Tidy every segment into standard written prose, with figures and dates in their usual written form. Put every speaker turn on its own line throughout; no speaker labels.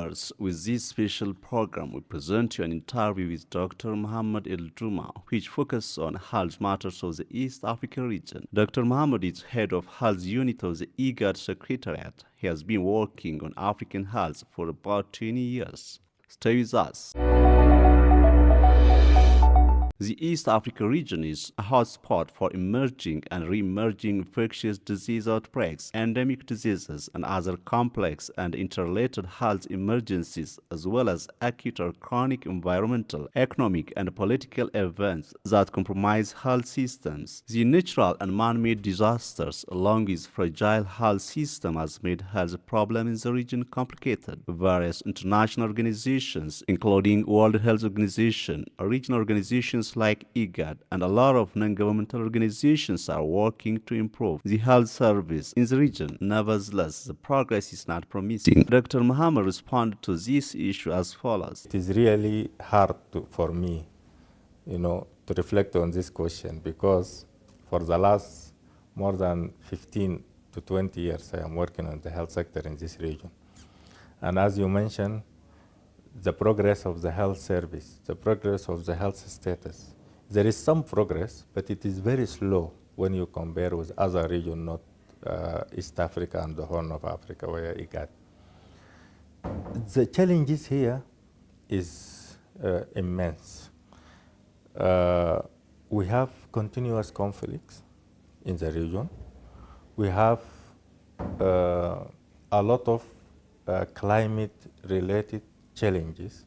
viewers, with this special program, we present you an interview with Dr. Mohammed Elduma, which focuses on health matters of the East Africa region. Dr. Mohammed is head of health unit of the IGAD secretariat. He has been working on African health for about 20 years. Stay with us. The East Africa region is a hotspot for emerging and re-emerging infectious disease outbreaks, endemic diseases, and other complex and interrelated health emergencies, as well as acute or chronic environmental, economic, and political events that compromise health systems. The natural and man-made disasters, along with fragile health system, has made health problems in the region complicated. Various international organizations, including World Health Organization, regional organizations like IGAD, and a lot of non-governmental organizations are working to improve the health service in the region. Nevertheless, the progress is not promising. Dr. Mohammed responded to this issue as follows.
It is really hard for me, to reflect on this question, because for the last more than 15 to 20 years, I am working on the health sector in this region. And as you mentioned, the progress of the health service, the progress of the health status. There is some progress, but it is very slow when you compare with other regions, not East Africa and the Horn of Africa, where IGAD. The challenges here is immense. We have continuous conflicts in the region. We have a lot of climate-related challenges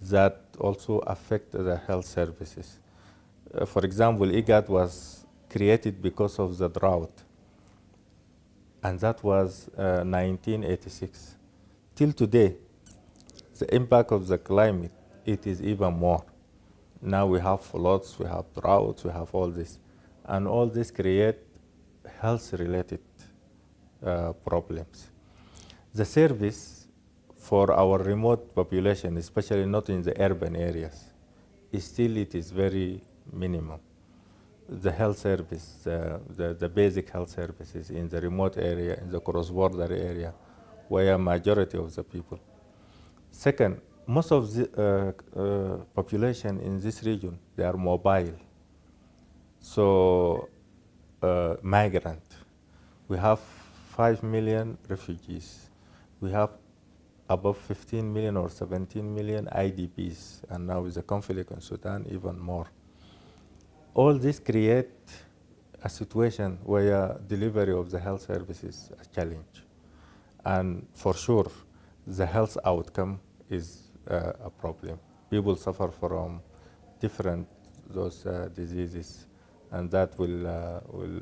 that also affect the health services. For example, IGAD was created because of the drought, and that was 1986. Till today, the impact of the climate, it is even more. Now we have floods, we have droughts, we have all this, and all this create health-related problems. The service for our remote population, especially not in the urban areas, it is very minimum. The health service, the basic health services in the remote area, in the cross-border area, where majority of the people. Second, most of the population in this region, they are mobile. So, migrant. We have 5 million refugees. We have above 15 million or 17 million IDPs, and now with the conflict in Sudan, even more. All this create a situation where delivery of the health services is a challenge. And for sure, the health outcome is a problem. People suffer from different diseases, and that will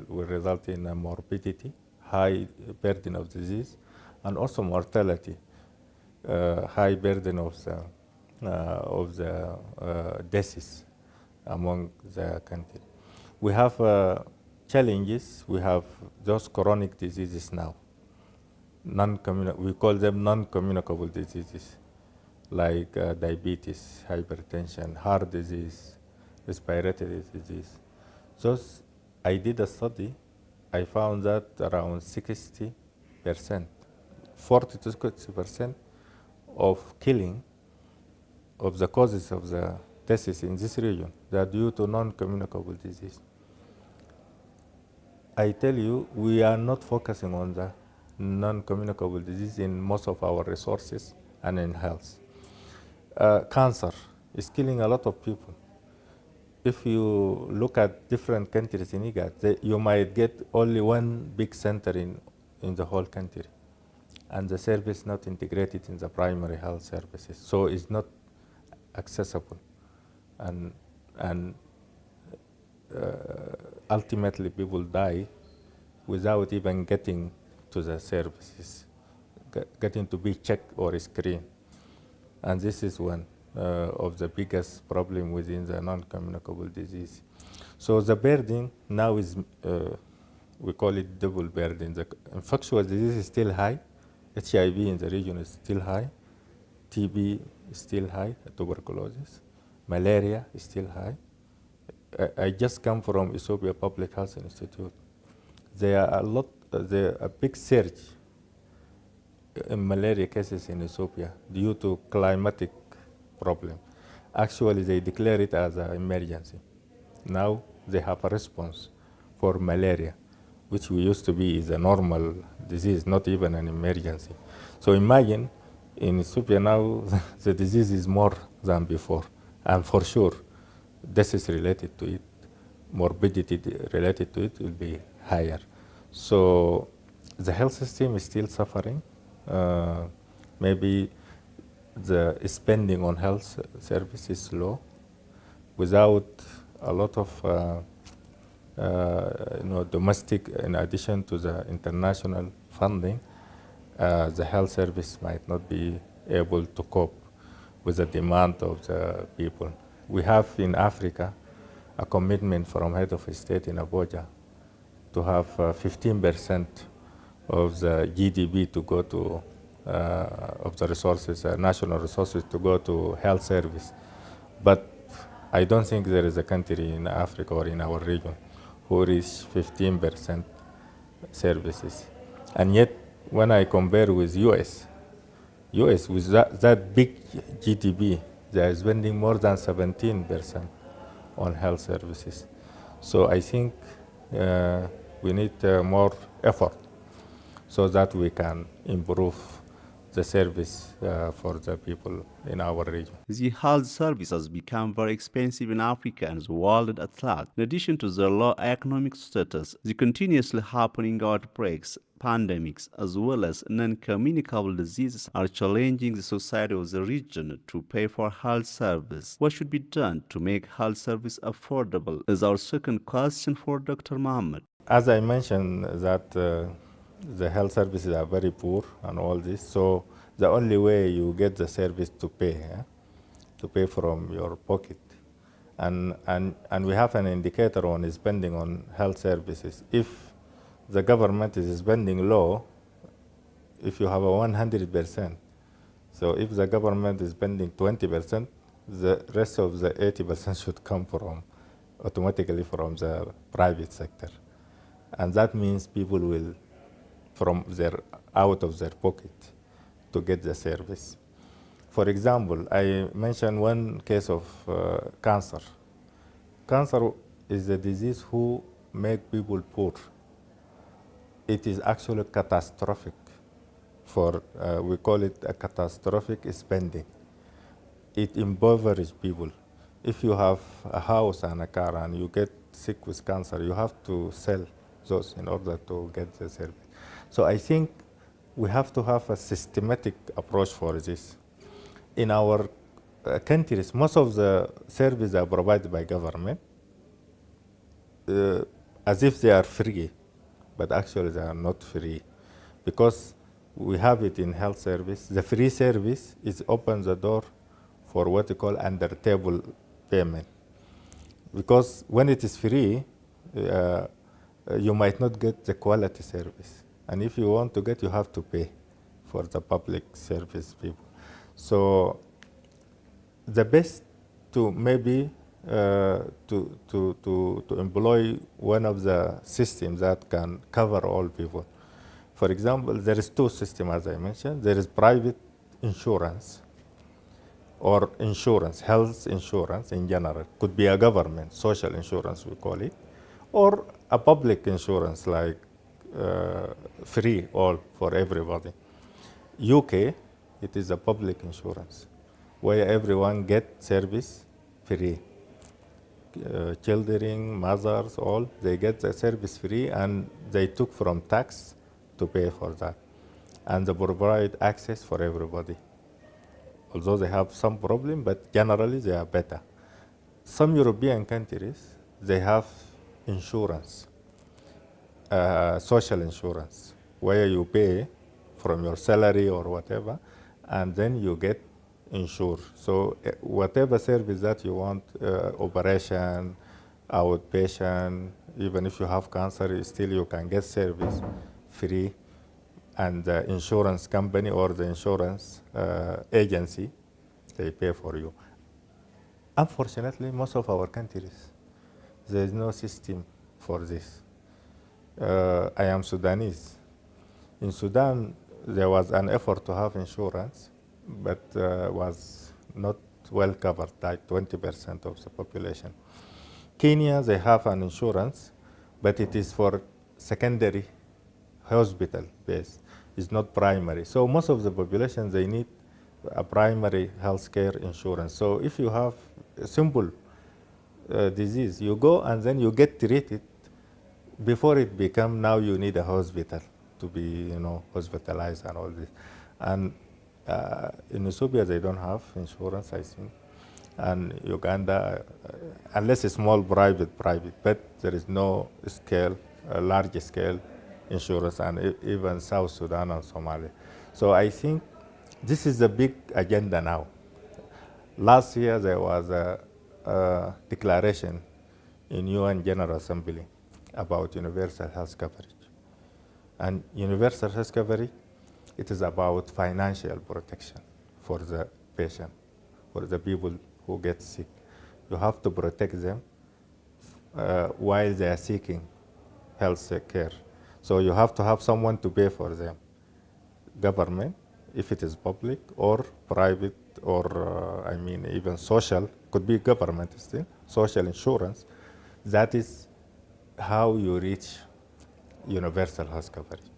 result in a morbidity, high burden of disease, and also mortality. High burden of the deaths among the country. We have challenges. We have those chronic diseases now. We call them non-communicable diseases, like diabetes, hypertension, heart disease, respiratory disease. I did a study. I found that around 60%, 40 to 60% of killing, of the causes of the deaths in this region, they are due to non-communicable disease. I tell you, we are not focusing on the non-communicable disease in most of our resources and in health. Cancer is killing a lot of people. If you look at different countries in IGAD, you might get only one big center in the whole country, and the service not integrated in the primary health services, so it's not accessible, and ultimately people die without even getting to the services, getting to be checked or screened, and this is one of the biggest problem within the non-communicable disease. So the burden now is, we call it double burden. The infectious disease is still high. HIV in the region is still high. TB is still high, tuberculosis. Malaria is still high. I just come from Ethiopia Public Health Institute. There are a big surge malaria cases in Ethiopia due to climatic problem. Actually, they declare it as an emergency. Now they have a response for malaria, which we used to be is a normal disease, not even an emergency. So imagine in Ethiopia now the disease is more than before, and for sure this is related to it, morbidity related to it will be higher. So the health system is still suffering. Maybe the spending on health service is low without a lot of domestic, in addition to the international funding, the health service might not be able to cope with the demand of the people. We have in Africa a commitment from head of state in Abuja to have 15% of the GDP to go to, of the resources, national resources to go to health service. But I don't think there is a country in Africa or in our region who reach 15% services. And yet, when I compare with US with that big GDP, they are spending more than 17% on health services. So I think we need more effort so that we can improve the service for the people in our region.
The health services become very expensive in Africa and the world at large. In addition to their low economic status, the continuously happening outbreaks, pandemics, as well as non-communicable diseases are challenging the society of the region to pay for health service. What should be done to make health service affordable is our second question for Dr. Mohammed.
As I mentioned that the health services are very poor and all this, so the only way you get the service to pay from your pocket. And we have an indicator on spending on health services. If the government is spending low, if you have a 100%, so if the government is spending 20%, the rest of the 80% should come automatically from the private sector. And that means people will out of their pocket to get the service. For example, I mentioned one case of cancer. Cancer is a disease who make people poor. It is actually catastrophic we call it a catastrophic spending. It impoverishes people. If you have a house and a car and you get sick with cancer, you have to sell those in order to get the service. So I think we have to have a systematic approach for this. In our countries, most of the services are provided by government as if they are free, but actually they are not free, because we have it in health service. The free service is open the door for what we call under-table payment, because when it is free, you might not get the quality service. And if you want to get, you have to pay for the public service people. So the best to maybe to employ one of the systems that can cover all people. For example, there is two systems, as I mentioned. There is private insurance or insurance, health insurance in general. Could be a government, social insurance we call it, or a public insurance like free all for everybody. UK, it is a public insurance where everyone get service free. Children, mothers, all, they get the service free, and they took from tax to pay for that. And they provide access for everybody. Although they have some problem, but generally they are better. Some European countries, they have insurance, social insurance, where you pay from your salary or whatever, and then you get insured. So whatever service that you want, operation, outpatient, even if you have cancer, still you can get service free, and the insurance company or the insurance agency, they pay for you. Unfortunately, most of our countries, there is no system for this. I am Sudanese. In Sudan, there was an effort to have insurance, but was not well covered, like 20% of the population. Kenya, they have an insurance, but it is for secondary hospital base. It's not primary. So most of the population, they need a primary healthcare insurance. So if you have a simple disease, you go and then you get treated before it become now you need a hospital to be, hospitalized and all this. And in Ethiopia, they don't have insurance, I think. And Uganda, unless it's small private, but there is no scale, large scale insurance, and even South Sudan and Somalia. So I think this is a big agenda now. Last year, there was a declaration in UN General Assembly about universal health coverage. And universal health coverage, it is about financial protection for the patient, for the people who get sick. You have to protect them while they are seeking health care. So you have to have someone to pay for them. Government, if it is public or private, or even social, could be government still, social insurance. That is how you reach universal health coverage.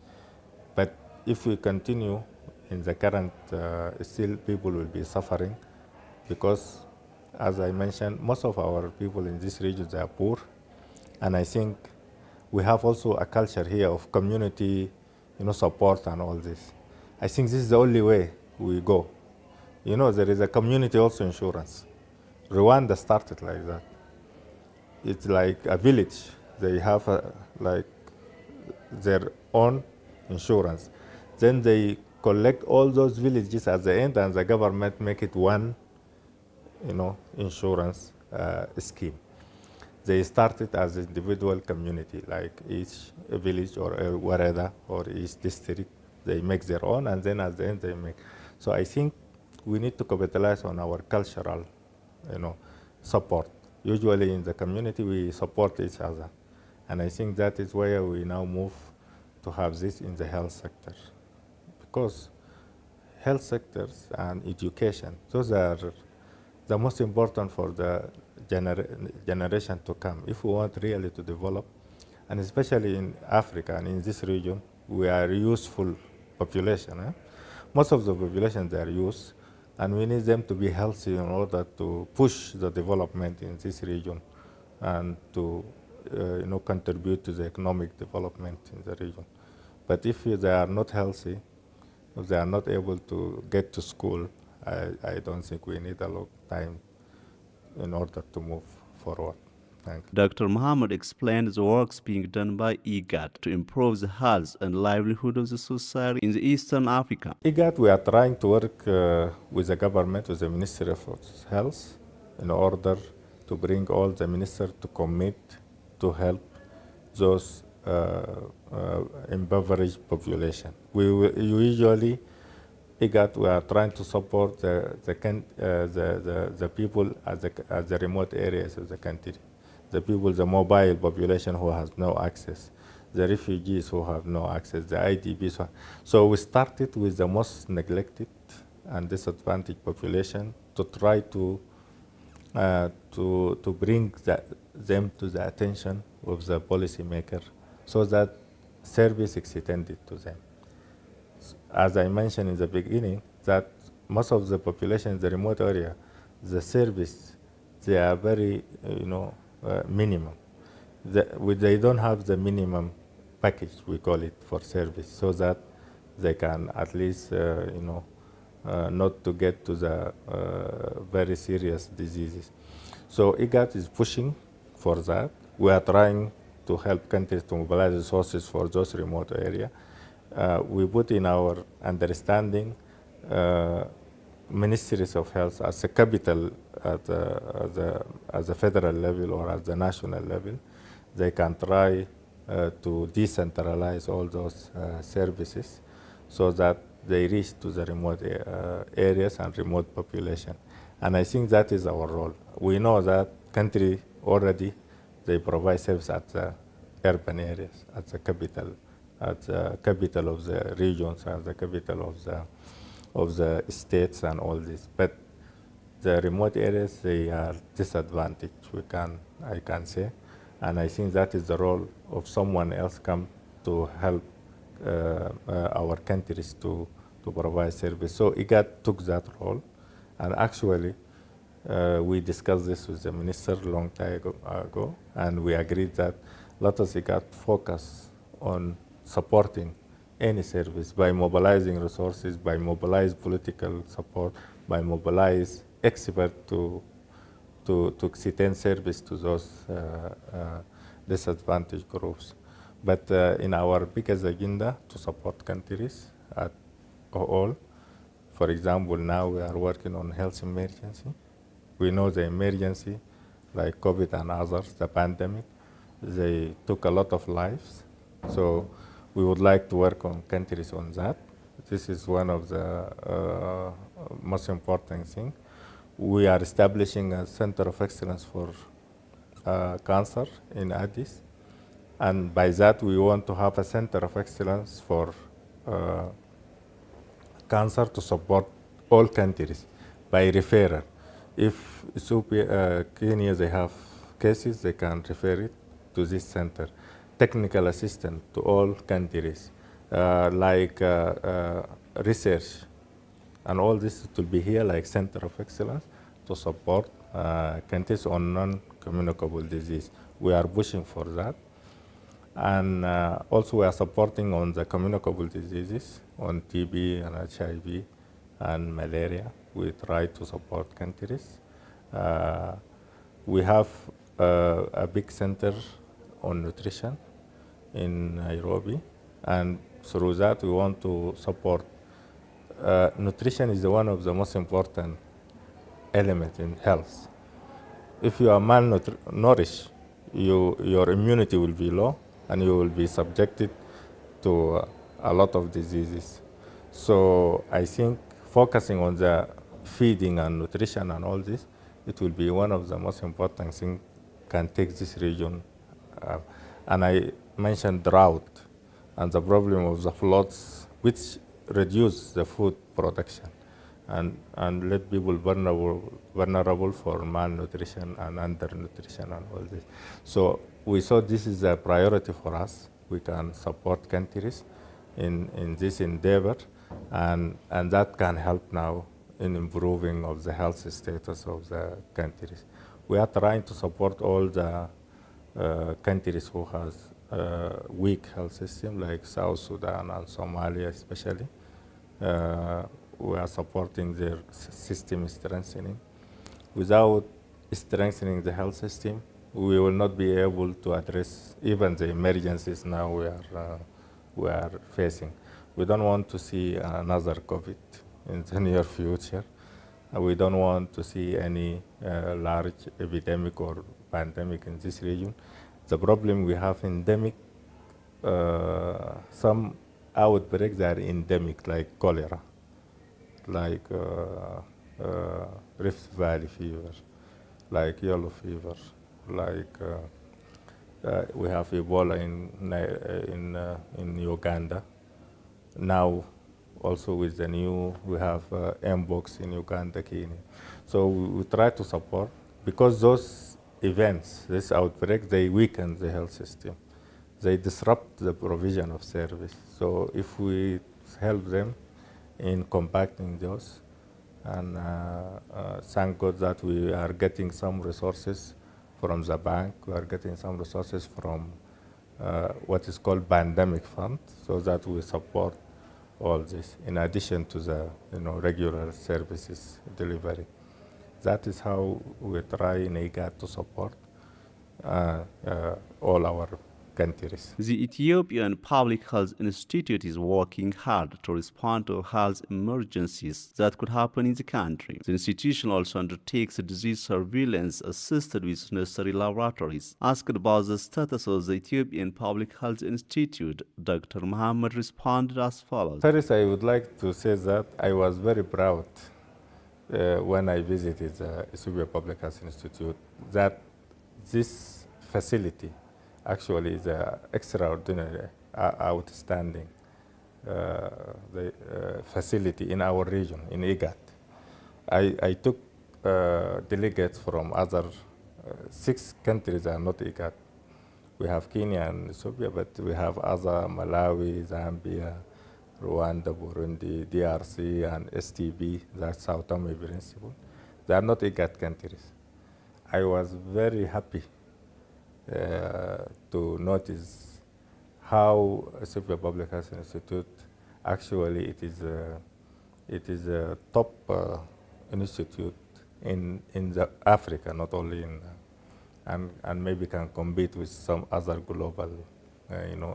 But if we continue in the current, still people will be suffering because, as I mentioned, most of our people in this region, they are poor. And I think we have also a culture here of community, support and all this. I think this is the only way we go. There is a community also insurance. Rwanda started like that. It's like a village. They have their own insurance. Then they collect all those villages at the end, and the government make it one, insurance scheme. They started as individual community, like each village or wherever or each district, they make their own, and then at the end they make. So I think we need to capitalize on our cultural, support. Usually in the community we support each other, and I think that is where we now move to have this in the health sector, because health sectors and education, those are the most important for the generation to come. If we want really to develop, and especially in Africa and in this region, we are a useful population. Most of the population, they are youth, and we need them to be healthy in order to push the development in this region and to contribute to the economic development in the region. But if they are not healthy, if they are not able to get to school, I don't think we need a long time in order to move forward. Thanks.
Dr. Mohammed explained the works being done by IGAD to improve the health and livelihood of the society in the Eastern Africa.
IGAD, we are trying to work with the government, with the Ministry of Health, in order to bring all the ministers to commit to help those impoverished population. We usually, IGAD, we are trying to support the people at the remote areas of the country, the people, the mobile population who has no access, the refugees who have no access, the IDPs. So we started with the most neglected and disadvantaged population to try to bring them to the attention of the policymaker, so that service is extended to them. As I mentioned in the beginning, that most of the population in the remote area, the service, they are very, minimum. They don't have the minimum package, we call it, for service, so that they can at least, not to get to the very serious diseases. So IGAD is pushing for that. We are trying to help countries to mobilize resources for those remote areas. We put in our understanding ministries of health as a capital at the federal level or at the national level. They can try to decentralize all those services so that they reach to the remote areas and remote population. And I think that is our role. We know that country already, they provide service at the urban areas, at the capital at the capital of the regions and the capital of the states and all this. But the remote areas, they are disadvantaged, I can say. And I think that is the role of someone else come to help our countries to provide service. So IGAD took that role, and actually we discussed this with the minister a long time ago, and we agreed that let us IGAD focus on supporting any service by mobilizing resources, by mobilize political support, by mobilize experts to extend service to those disadvantaged groups. But in our biggest agenda to support countries at all, for example, now we are working on health emergency. We know the emergency, like COVID and others, the pandemic, they took a lot of lives. So we would like to work on countries on that. This is one of the most important things. We are establishing a center of excellence for cancer in Addis. And by that, we want to have a center of excellence for cancer to support all countries by referral. If Ethiopia, Kenya, they have cases, they can refer it to this center. Technical assistance to all countries, research, and all this will be here like center of excellence to support countries on non-communicable disease. We are pushing for that. And also we are supporting on the communicable diseases, on TB and HIV and malaria. We try to support countries. We have a big center on nutrition in Nairobi, and through that we want to support. Nutrition is one of the most important elements in health. If you are malnourished, your immunity will be low, and you will be subjected to a lot of diseases. So I think focusing on the feeding and nutrition and all this, it will be one of the most important things can take this region. And I mentioned drought and the problem of the floods, which reduce the food production and let people vulnerable for malnutrition and undernutrition and all this. So we thought this is a priority for us. We can support countries in this endeavor, and that can help now in improving of the health status of the countries. We are trying to support all the countries who has weak health system, like South Sudan and Somalia especially. We are supporting their system strengthening. Without strengthening the health system, we will not be able to address even the emergencies now we are facing. We don't want to see another COVID in the near future. We don't want to see any large epidemic or pandemic in this region. The problem we have endemic, some outbreaks are endemic, like cholera, like Rift Valley fever, like yellow fever, like we have Ebola in Uganda. Now, also with the new, we have Mpox in Uganda, Kenya. So we try to support, because those events, this outbreak, they weaken the health system. They disrupt the provision of service. So if we help them in combating those, and thank God that we are getting some resources from the bank, we are getting some resources from what is called pandemic fund, so that we support all this, in addition to the regular services delivery. That is how we try in IGAD to support all our countries.
The Ethiopian Public Health Institute is working hard to respond to health emergencies that could happen in the country. The institution also undertakes disease surveillance assisted with necessary laboratories. Asked about the status of the Ethiopian Public Health Institute, Dr. Mohammed responded as follows.
First, I would like to say that I was very proud when I visited the Ethiopia Public Health Institute that this facility actually is extraordinary outstanding facility in our region, in IGAD. I took delegates from other 6 countries that are not IGAD. We have Kenya and Ethiopia, but we have other Malawi, Zambia, Rwanda, Burundi, DRC, and STB, that's Sao Tome Principle. They are not IGAD countries. I was very happy to notice how Ethiopia Public Health Institute actually it is a top institute in the Africa, not only in and maybe can compete with some other global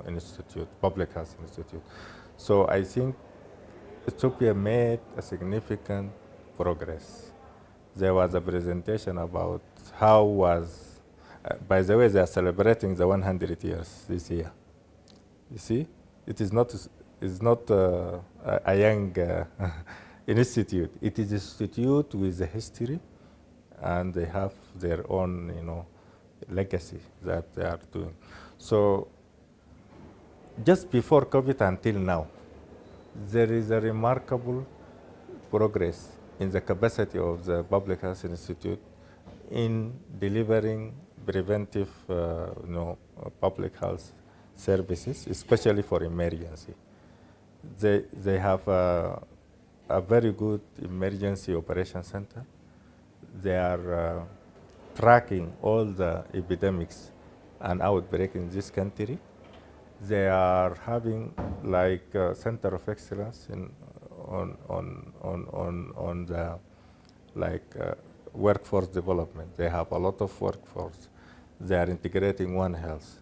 institute, public health institute. So I think Ethiopia made a significant progress. There was a presentation about how was, by the way, they are celebrating the 100 years this year. You see, it is not a young institute. It is an institute with a history, and they have their own, legacy that they are doing. So just before COVID until now, there is a remarkable progress in the capacity of the Public Health Institute in delivering preventive, public health services, especially for emergency. They have a very good emergency operation center. They are tracking all the epidemics and outbreak in this country. They are having like a center of excellence on the workforce development. They have a lot of workforce. They are integrating One Health.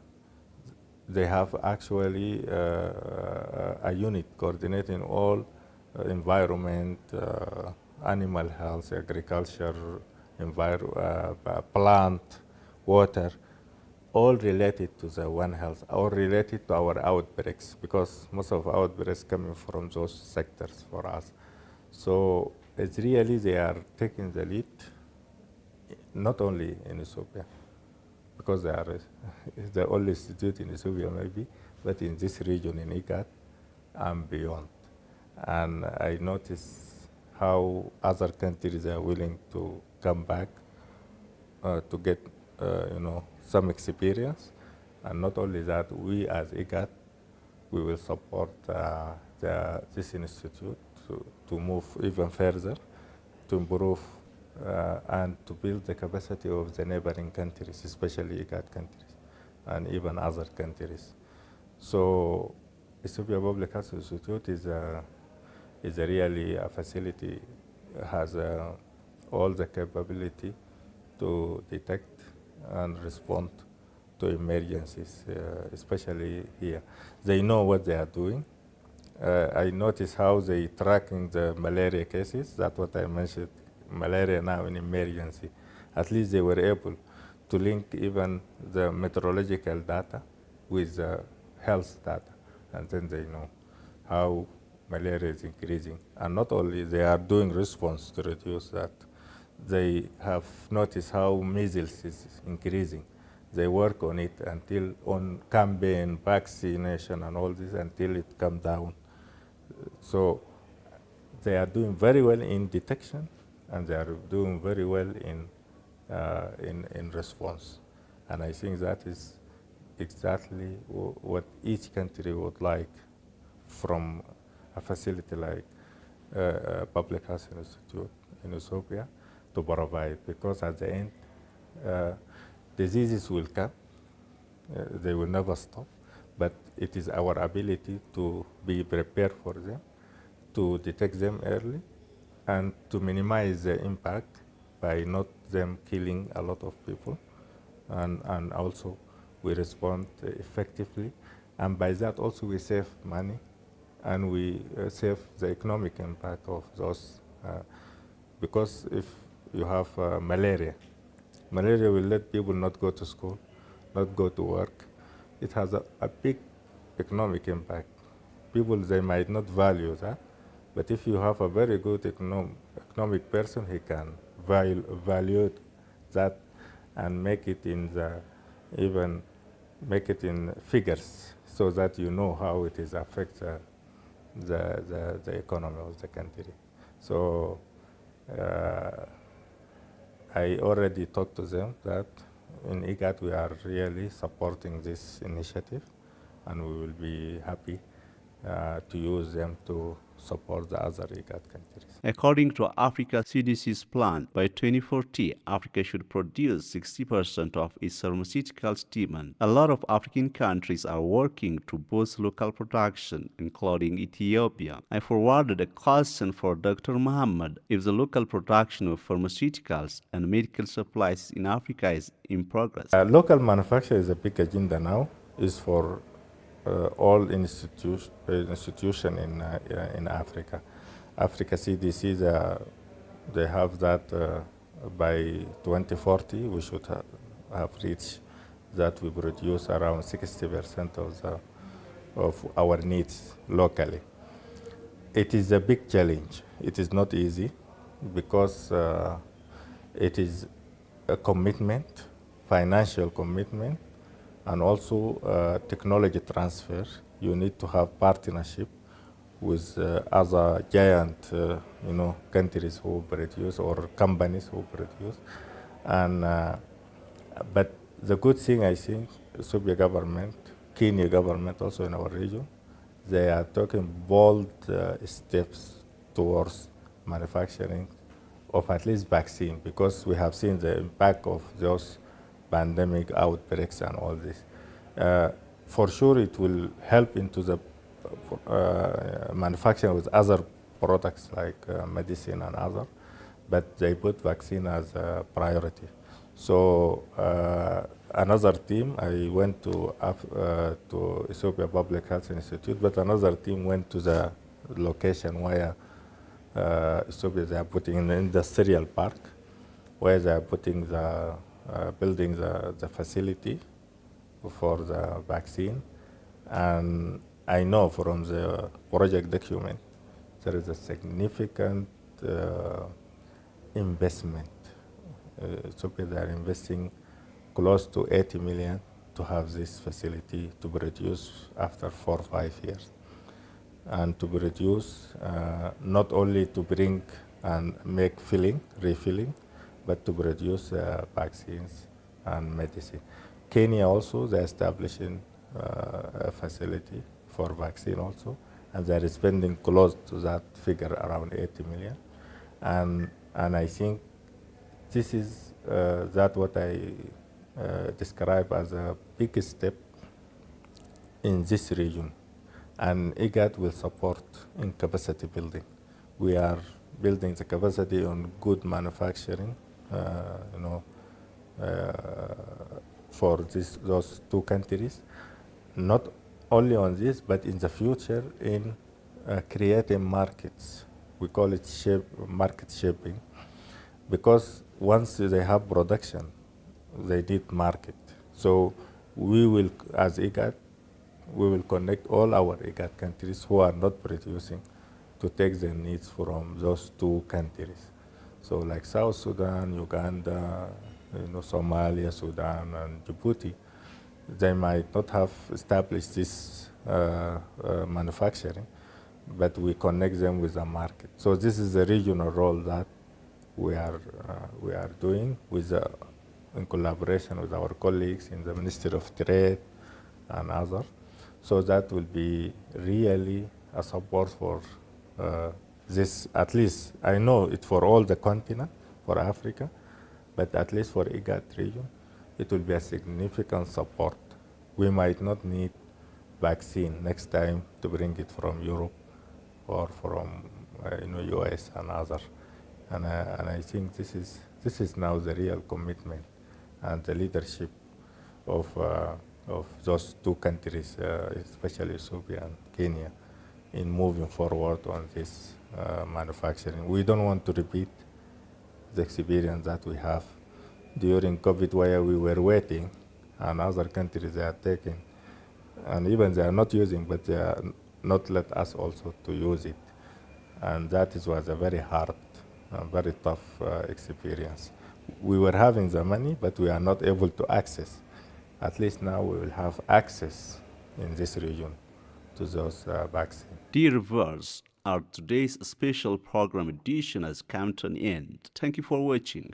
They have actually a unit coordinating all environment, animal health, agriculture, plant, water, all related to the One Health, all related to our outbreaks, because most of our outbreaks coming from those sectors for us. So it's really they are taking the lead, not only in Ethiopia, because they are the only institute in Ethiopia maybe, but in this region in IGAD and beyond. And I notice how other countries are willing to come back to get, some experience. And not only that, we as IGAD, we will support this institute to move even further, to improve and to build the capacity of the neighboring countries, especially IGAD countries, and even other countries. So Ethiopia Public Health Institute is really a facility, has all the capability to detect and respond to emergencies, especially here. They know what they are doing. I notice how they tracking the malaria cases. That's what I mentioned, malaria now in emergency. At least they were able to link even the meteorological data with the health data. And then they know how malaria is increasing. And not only they are doing response to reduce that, they have noticed how measles is increasing. They work on it until on campaign, vaccination, and all this until it comes down. So they are doing very well in detection, and they are doing very well in response. And I think that is exactly what each country would like from a facility like Public Health Institute in Ethiopia to provide, because at the end, diseases will come, they will never stop, but it is our ability to be prepared for them, to detect them early, and to minimize the impact by not them killing a lot of people, and also we respond effectively, and by that also we save money, and we save the economic impact of those, because if you have malaria will let people not go to school, not go to work. It has a big economic impact. People, they might not value that, but if you have a very good economic person, he can value that and make it in figures. so that you know how it is affect the economy of the country. So I already talked to them that in IGAD we are really supporting this initiative, and we will be happy to use them to support the other IGAD countries.
According to Africa CDC's plan, by 2040, Africa should produce 60% of its pharmaceuticals demand. A lot of African countries are working to boost local production, including Ethiopia. I forwarded a question for Dr. Mohammed if the local production of pharmaceuticals and medical supplies in Africa is in progress.
Local manufacture is a big agenda now, is for all institution in Africa. Africa CDC, they have that by 2040 we should have reached that we produce around 60% of our needs locally. It is a big challenge. It is not easy because it is a commitment, financial commitment, and also technology transfer. You need to have partnership with other giant, countries who produce or companies who produce. And but the good thing, I think, Ethiopia government, Kenya government, also in our region, they are taking bold steps towards manufacturing of at least vaccine, because we have seen the impact of those pandemic outbreaks and all this. For sure, it will help into the manufacturing with other products like medicine and other, but they put vaccine as a priority. So another team, I went to Ethiopia Public Health Institute, but another team went to the location where Ethiopia they are putting in the industrial park, where they are putting the building the facility for the vaccine. And I know from the project document there is a significant investment. Ethiopia they are investing close to 80 million to have this facility to produce after 4 or 5 years. And to produce, not only to bring and make refilling, but to produce vaccines and medicine. Kenya also, they're establishing a facility for vaccine also, and they're spending close to that figure, around 80 million. And I think this is that what I describe as a big step in this region. And IGAD will support in capacity building. We are building the capacity on good manufacturing, for those two countries. Not only on this, but in the future in creating markets. We call it market shaping, because once they have production, they need market. So we will, as IGAD, we will connect all our IGAD countries who are not producing to take their needs from those two countries. So like South Sudan, Uganda, Somalia, Sudan, and Djibouti, they might not have established this manufacturing, but we connect them with the market. So this is a regional role that we are doing in collaboration with our colleagues in the Ministry of Trade and others. So that will be really a support for this, at least, I know it for all the continent, for Africa, but at least for IGAD region, it will be a significant support. We might not need vaccine next time to bring it from Europe or from US and others. And I think this is now the real commitment and the leadership of those two countries, especially Ethiopia and Kenya, in moving forward on this manufacturing. We don't want to repeat the experience that we have during COVID, where we were waiting and other countries they are taking, and even they are not using, but they are not let us also to use it. And that was a very hard, very tough experience. We were having the money, but we are not able to access. At least now we will have access in this region to those vaccines.
Dear viewers, our today's special program edition has come to an end. Thank you for watching.